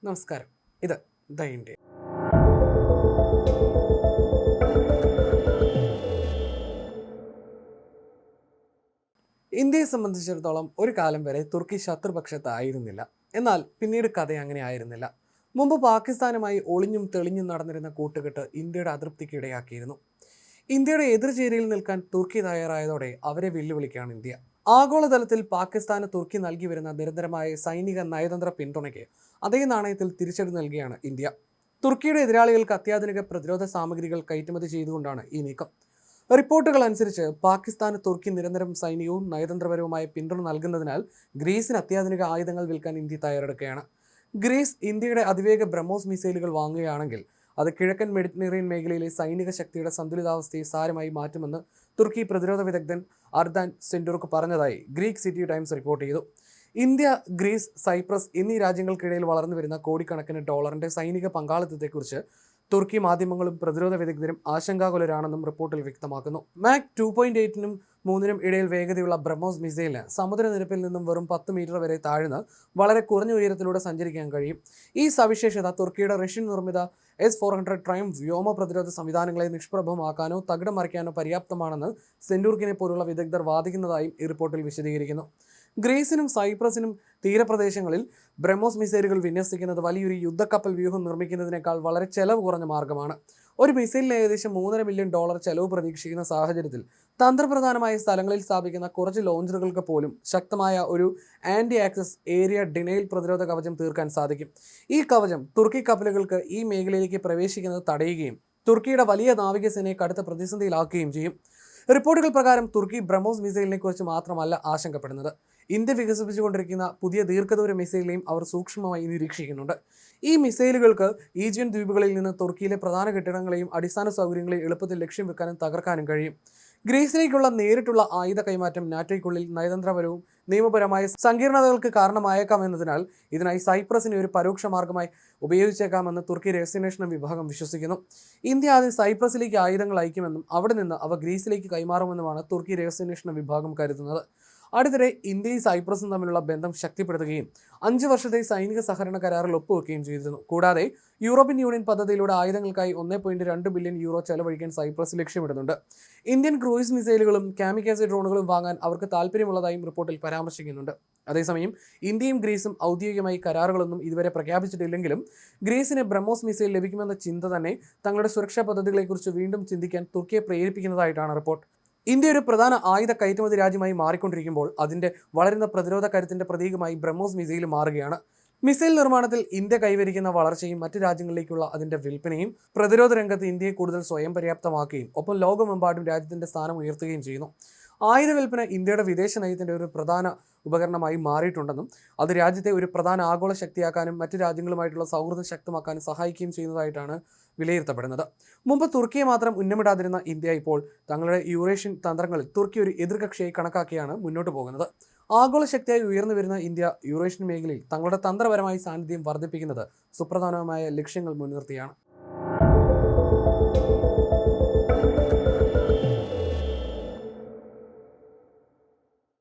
നമസ്കാരം. ഇത് the India. ഇന്ത്യയെ സംബന്ധിച്ചിടത്തോളം ഒരു കാലം വരെ തുർക്കി ശത്രുപക്ഷത്തായിരുന്നില്ല. എന്നാൽ പിന്നീട് കഥ അങ്ങനെ ആയിരുന്നില്ല. മുമ്പ് പാകിസ്ഥാനുമായി ഒളിഞ്ഞും തെളിഞ്ഞും നടന്നിരുന്ന കൂട്ടുകെട്ട് ഇന്ത്യയുടെ അതൃപ്തിക്ക് ഇടയാക്കിയിരുന്നു. ഇന്ത്യയുടെ എതിർചേരിയിൽ നിൽക്കാൻ തുർക്കി തയ്യാറായതോടെ അവരെ വെല്ലുവിളിക്കുകയാണ് ഇന്ത്യ. ആഗോളതലത്തിൽ പാകിസ്ഥാന് തുർക്കി നൽകി വരുന്ന നിരന്തരമായ സൈനിക നയതന്ത്ര പിന്തുണയ്ക്ക് അതേ നാണയത്തിൽ തിരിച്ചടി നൽകുകയാണ് ഇന്ത്യ. തുർക്കിയുടെ എതിരാളികൾക്ക് അത്യാധുനിക പ്രതിരോധ സാമഗ്രികൾ കയറ്റുമതി ചെയ്തുകൊണ്ടാണ് ഈ നീക്കം. റിപ്പോർട്ടുകൾ അനുസരിച്ച് പാകിസ്ഥാന് തുർക്കി നിരന്തരം സൈനികവും നയതന്ത്രപരവുമായ പിന്തുണ നൽകുന്നതിനാൽ ഗ്രീസിന് അത്യാധുനിക ആയുധങ്ങൾ വിൽക്കാൻ ഇന്ത്യ തയ്യാറെടുക്കുകയാണ്. ഗ്രീസ് ഇന്ത്യയുടെ അതിവേഗ ബ്രഹ്മോസ് മിസൈലുകൾ വാങ്ങുകയാണെങ്കിൽ അത് കിഴക്കൻ മെഡിറ്ററേനിയൻ മേഖലയിലെ സൈനിക ശക്തിയുടെ സന്തുലിതാവസ്ഥയെ സാരമായി മാറ്റുമെന്ന് തുർക്കി പ്രതിരോധ വിദഗ്ധൻ അർദാൻ സെൻഡുർക്ക് പറഞ്ഞതായി ഗ്രീക്ക് സിറ്റി ടൈംസ് റിപ്പോർട്ട് ചെയ്തു. ഇന്ത്യ, ഗ്രീസ്, സൈപ്രസ് എന്നീ രാജ്യങ്ങൾക്കിടയിൽ വളർന്നു വരുന്ന കോടിക്കണക്കിന് ഡോളറിന്റെ സൈനിക പങ്കാളിത്തത്തെക്കുറിച്ച് തുർക്കി മാധ്യമങ്ങളും പ്രതിരോധ വിദഗ്ധരും ആശങ്കാകുലരാണെന്നും റിപ്പോർട്ടിൽ വ്യക്തമാക്കുന്നു. മാക് 2.8-നും 3-നും ഇടയിൽ വേഗതയുള്ള ബ്രഹ്മോസ് മിസൈലിന് സമുദ്രനിരപ്പിൽ നിന്നും വെറും 10 മീറ്റർ വരെ താഴ്ന്ന് വളരെ കുറഞ്ഞ ഉയരത്തിലൂടെ സഞ്ചരിക്കാൻ കഴിയും. ഈ സവിശേഷത തുർക്കിയുടെ റഷ്യൻ നിർമ്മിത S-400 ട്രയംഫ് വ്യോമ പ്രതിരോധ സംവിധാനങ്ങളെ നിഷ്പ്രഭമാക്കാനോ തകിടം മറിക്കാനോ പര്യാപ്തമാണെന്ന് സെൻഡൂർക്കിനെ പോലുള്ള വിദഗ്ധർ വാദിക്കുന്നതായും ഈ റിപ്പോർട്ടിൽ വിശദീകരിക്കുന്നു. ഗ്രീസിനും സൈപ്രസിനും തീരപ്രദേശങ്ങളിൽ ബ്രഹ്മോസ് മിസൈലുകൾ വിന്യസിക്കുന്നത് വലിയൊരു യുദ്ധക്കപ്പൽ വ്യൂഹം നിർമ്മിക്കുന്നതിനേക്കാൾ വളരെ ചെലവ് കുറഞ്ഞ മാർഗമാണ്. ഒരു മിസൈലിന് ഏകദേശം $3.5 മില്യൺ ചെലവ് പ്രതീക്ഷിക്കുന്ന സാഹചര്യത്തിൽ തന്ത്രപ്രധാനമായ സ്ഥലങ്ങളിൽ സ്ഥാപിക്കുന്ന കുറച്ച് ലോഞ്ചറുകൾക്ക് പോലും ശക്തമായ ഒരു ആന്റി ആക്സസ് ഏരിയ ഡിനൈൽ പ്രതിരോധ കവചം തീർക്കാൻ സാധിക്കും. ഈ കവചം തുർക്കി കപ്പലുകൾക്ക് ഈ മേഖലയിലേക്ക് പ്രവേശിക്കുന്നത് തടയുകയും തുർക്കിയുടെ വലിയ നാവികസേനയെ കടുത്ത പ്രതിസന്ധിയിലാക്കുകയും ചെയ്യും. റിപ്പോർട്ടുകൾ പ്രകാരം തുർക്കി ബ്രഹ്മോസ് മിസൈലിനെ കുറിച്ച് മാത്രമല്ല ആശങ്കപ്പെടുന്നത്. ഇന്ത്യ വികസിപ്പിച്ചുകൊണ്ടിരിക്കുന്ന പുതിയ ദീർഘദൂര മിസൈലിനെയും അവർ സൂക്ഷ്മമായി നിരീക്ഷിക്കുന്നുണ്ട്. ഈ മിസൈലുകൾക്ക് ഈജിയൻ ദ്വീപുകളിൽ നിന്ന് തുർക്കിയിലെ പ്രധാന കെട്ടിടങ്ങളെയും അടിസ്ഥാന സൗകര്യങ്ങളെയും എളുപ്പത്തിൽ ലക്ഷ്യം വെക്കാനും തകർക്കാനും കഴിയും. ഗ്രീസിലേക്കുള്ള നേരിട്ടുള്ള ആയുധ കൈമാറ്റം നാറ്റോയ്ക്കുള്ളിൽ നയതന്ത്രപരവും നിയമപരമായ സങ്കീർണതകൾക്ക് കാരണമായേക്കാമെന്നതിനാൽ ഇതിനായി സൈപ്രസിനെ ഒരു പരോക്ഷ മാർഗമായി ഉപയോഗിച്ചേക്കാമെന്ന് തുർക്കി രഹസ്യാന്വേഷണ വിഭാഗം വിശ്വസിക്കുന്നു. ഇന്ത്യ ആദ്യം സൈപ്രസിലേക്ക് ആയുധങ്ങൾ അയക്കുമെന്നും അവിടെ നിന്ന് അവ ഗ്രീസിലേക്ക് കൈമാറുമെന്നുമാണ് തുർക്കി രഹസ്യാന്വേഷണ വിഭാഗം കരുതുന്നത്. അടുത്തിടെ ഇന്ത്യയും സൈപ്രസും തമ്മിലുള്ള ബന്ധം ശക്തിപ്പെടുത്തുകയും 5 വർഷത്തെ സൈനിക സഹകരണ കരാറിൽ ഒപ്പുവെക്കുകയും ചെയ്തിരുന്നു. കൂടാതെ യൂറോപ്യൻ യൂണിയൻ പദ്ധതിയിലൂടെ ആയുധങ്ങൾക്കായി €1.2 ബില്യൺ ചെലവഴിക്കാൻ സൈപ്രസ് ലക്ഷ്യമിടുന്നുണ്ട്. ഇന്ത്യൻ ക്രൂയിസ് മിസൈലുകളും കാമിക്കാസെ ഡ്രോണുകളും വാങ്ങാൻ അവർക്ക് താല്പര്യമുള്ളതായും റിപ്പോർട്ടിൽ പരാമർശിക്കുന്നുണ്ട്. അതേസമയം ഇന്ത്യയും ഗ്രീസും ഔദ്യോഗികമായി കരാറുകളൊന്നും ഇതുവരെ പ്രഖ്യാപിച്ചിട്ടില്ലെങ്കിലും ഗ്രീസിന് ബ്രഹ്മോസ് മിസൈൽ ലഭിക്കുമെന്ന ചിന്ത തന്നെ തങ്ങളുടെ സുരക്ഷാ പദ്ധതികളെക്കുറിച്ച് വീണ്ടും ചിന്തിക്കാൻ തുർക്കിയെ പ്രേരിപ്പിക്കുന്നതായിട്ടാണ് റിപ്പോർട്ട്. ഇന്ത്യ ഒരു പ്രധാന ആയുധ കയറ്റുമതി രാജ്യമായി മാറിക്കൊണ്ടിരിക്കുമ്പോൾ അതിന്റെ വളരുന്ന പ്രതിരോധ കരുത്തിന്റെ പ്രതീകമായി ബ്രഹ്മോസ് മിസൈൽ മാറുകയാണ്. മിസൈൽ നിർമ്മാണത്തിൽ ഇന്ത്യ കൈവരിക്കുന്ന വളർച്ചയും മറ്റു രാജ്യങ്ങളിലേക്കുള്ള അതിന്റെ വിൽപ്പനയും പ്രതിരോധ രംഗത്ത് ഇന്ത്യയെ കൂടുതൽ സ്വയം പര്യാപ്തമാക്കുകയും ഒപ്പം ലോകമെമ്പാടും രാജ്യത്തിന്റെ സ്ഥാനം ഉയർത്തുകയും ചെയ്യുന്നു. ആയുധ വിൽപ്പന ഇന്ത്യയുടെ വിദേശ നയത്തിന്റെ ഒരു പ്രധാന ഉപകരണമായി മാറിയിട്ടുണ്ടെന്നും അത് രാജ്യത്തെ ഒരു പ്രധാന ആഗോള ശക്തിയാക്കാനും മറ്റു രാജ്യങ്ങളുമായിട്ടുള്ള സൗഹൃദം ശക്തമാക്കാനും സഹായിക്കുകയും ചെയ്യുന്നതായിട്ടാണ് വിലയിരുത്തപ്പെടുന്നത്. മുമ്പ് തുർക്കിയെ മാത്രം ഉന്നമിടാതിരുന്ന ഇന്ത്യ ഇപ്പോൾ തങ്ങളുടെ യൂറേഷ്യൻ തന്ത്രങ്ങളിൽ തുർക്കി ഒരു എതിർകക്ഷിയായി കണക്കാക്കിയാണ് മുന്നോട്ട് പോകുന്നത്. ആഗോള ശക്തിയായി ഉയർന്നു വരുന്ന ഇന്ത്യ യൂറേഷ്യൻ മേഖലയിൽ തങ്ങളുടെ തന്ത്രപരമായ സാന്നിധ്യം വർദ്ധിപ്പിക്കുന്നത് സുപ്രധാനമായ ലക്ഷ്യങ്ങൾ മുൻനിർത്തിയാണ്.